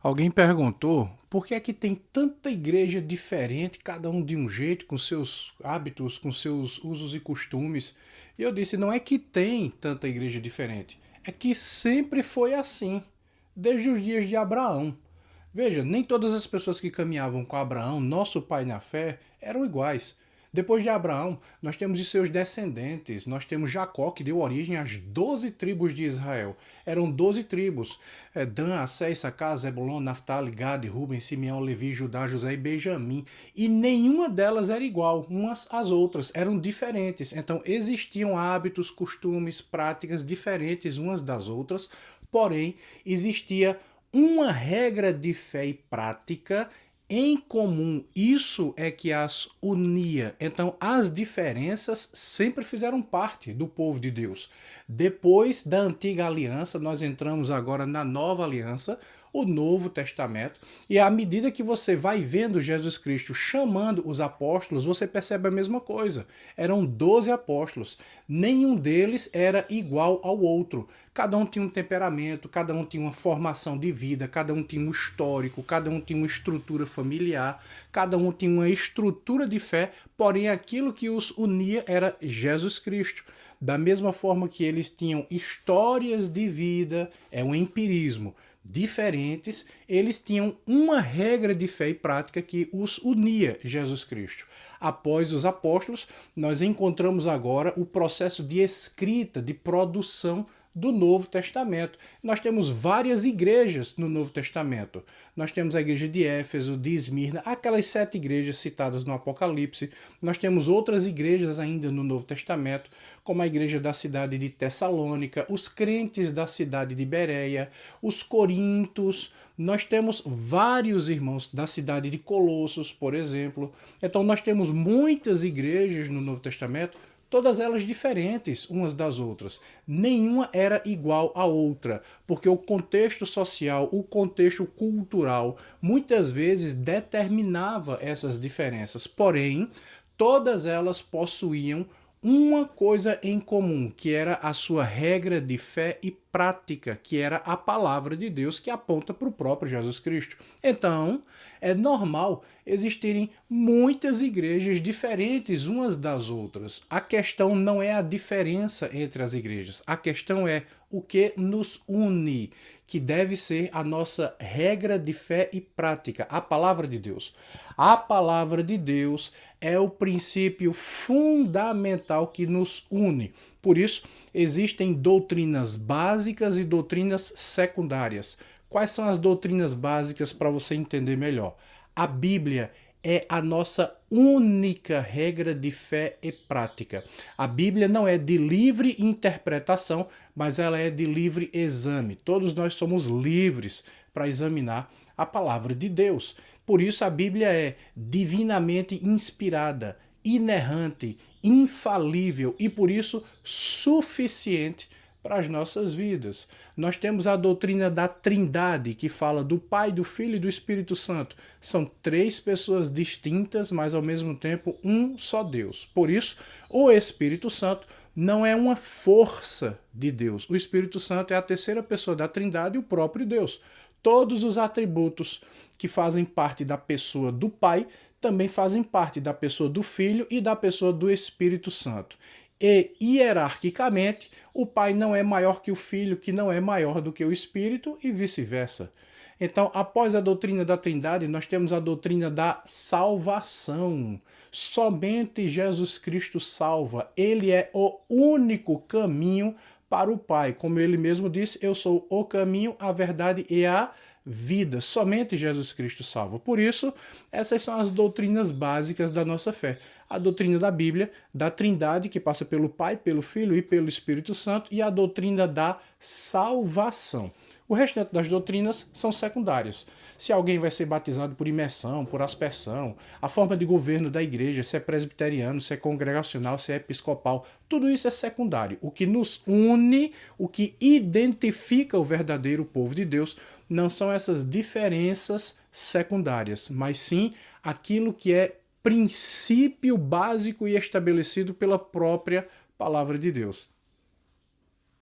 Alguém perguntou por que é que tem tanta igreja diferente, cada um de um jeito, com seus hábitos, com seus usos e costumes. E eu disse, não é que tem tanta igreja diferente, é que sempre foi assim, desde os dias de Abraão. Veja, nem todas as pessoas que caminhavam com Abraão, nosso pai na fé, eram iguais. Depois de Abraão, nós temos os seus descendentes. Nós temos Jacó, que deu origem às 12 tribos de Israel. Eram 12 tribos. Dan, Assé, Issacar, Zebulon, Naftali, Gad, Ruben, Simeão, Levi, Judá, José e Benjamim. E nenhuma delas era igual umas às outras. Eram diferentes. Então existiam hábitos, costumes, práticas diferentes umas das outras. Porém, existia uma regra de fé e prática em comum. Isso é que as unia. Então, as diferenças sempre fizeram parte do povo de Deus. Depois da antiga aliança, nós entramos agora na nova aliança, o Novo Testamento, e à medida que você vai vendo Jesus Cristo chamando os apóstolos, você percebe a mesma coisa. Eram 12 apóstolos, nenhum deles era igual ao outro. Cada um tinha um temperamento, cada um tinha uma formação de vida, cada um tinha um histórico, cada um tinha uma estrutura familiar, cada um tinha uma estrutura de fé, porém aquilo que os unia era Jesus Cristo. Da mesma forma que eles tinham histórias de vida, é um empirismo, diferentes, eles tinham uma regra de fé e prática que os unia, Jesus Cristo. Após os apóstolos, nós encontramos agora o processo de escrita, de produção do Novo Testamento. Nós temos várias igrejas no Novo Testamento. Nós temos a igreja de Éfeso, de Esmirna, aquelas 7 igrejas citadas no Apocalipse. Nós temos outras igrejas ainda no Novo Testamento, como a igreja da cidade de Tessalônica, os crentes da cidade de Bereia, os corintos. Nós temos vários irmãos da cidade de Colossos, por exemplo. Então nós temos muitas igrejas no Novo Testamento, todas elas diferentes umas das outras. Nenhuma era igual à outra, porque o contexto social, o contexto cultural, muitas vezes determinava essas diferenças. Porém, todas elas possuíam uma coisa em comum, que era a sua regra de fé e prática, que era a palavra de Deus que aponta para o próprio Jesus Cristo. Então, é normal existirem muitas igrejas diferentes umas das outras. A questão não é a diferença entre as igrejas, a questão é o que nos une, que deve ser a nossa regra de fé e prática, a palavra de Deus. A palavra de Deus é o princípio fundamental que nos une. Por isso, existem doutrinas básicas e doutrinas secundárias. Quais são as doutrinas básicas para você entender melhor? A Bíblia é a nossa única regra de fé e prática. A Bíblia não é de livre interpretação, mas ela é de livre exame. Todos nós somos livres para examinar a palavra de Deus. Por isso a Bíblia é divinamente inspirada, inerrante, infalível e por isso suficiente para as nossas vidas. Nós temos a doutrina da Trindade, que fala do Pai, do Filho e do Espírito Santo. São 3 pessoas distintas, mas ao mesmo tempo um só Deus. Por isso, o Espírito Santo não é uma força de Deus. O Espírito Santo é a terceira pessoa da Trindade e o próprio Deus. Todos os atributos que fazem parte da pessoa do Pai também fazem parte da pessoa do Filho e da pessoa do Espírito Santo. E, hierarquicamente, o Pai não é maior que o Filho, que não é maior do que o Espírito, e vice-versa. Então, após a doutrina da Trindade, nós temos a doutrina da salvação. Somente Jesus Cristo salva. Ele é o único caminho para o Pai. Como ele mesmo disse, eu sou o caminho, a verdade e a vida. Somente Jesus Cristo salva. Por isso, essas são as doutrinas básicas da nossa fé. A doutrina da Bíblia, da Trindade, que passa pelo Pai, pelo Filho e pelo Espírito Santo, e a doutrina da salvação. O restante das doutrinas são secundárias. Se alguém vai ser batizado por imersão, por aspersão, a forma de governo da igreja, se é presbiteriano, se é congregacional, se é episcopal, tudo isso é secundário. O que nos une, o que identifica o verdadeiro povo de Deus, não são essas diferenças secundárias, mas sim aquilo que é princípio básico e estabelecido pela própria palavra de Deus.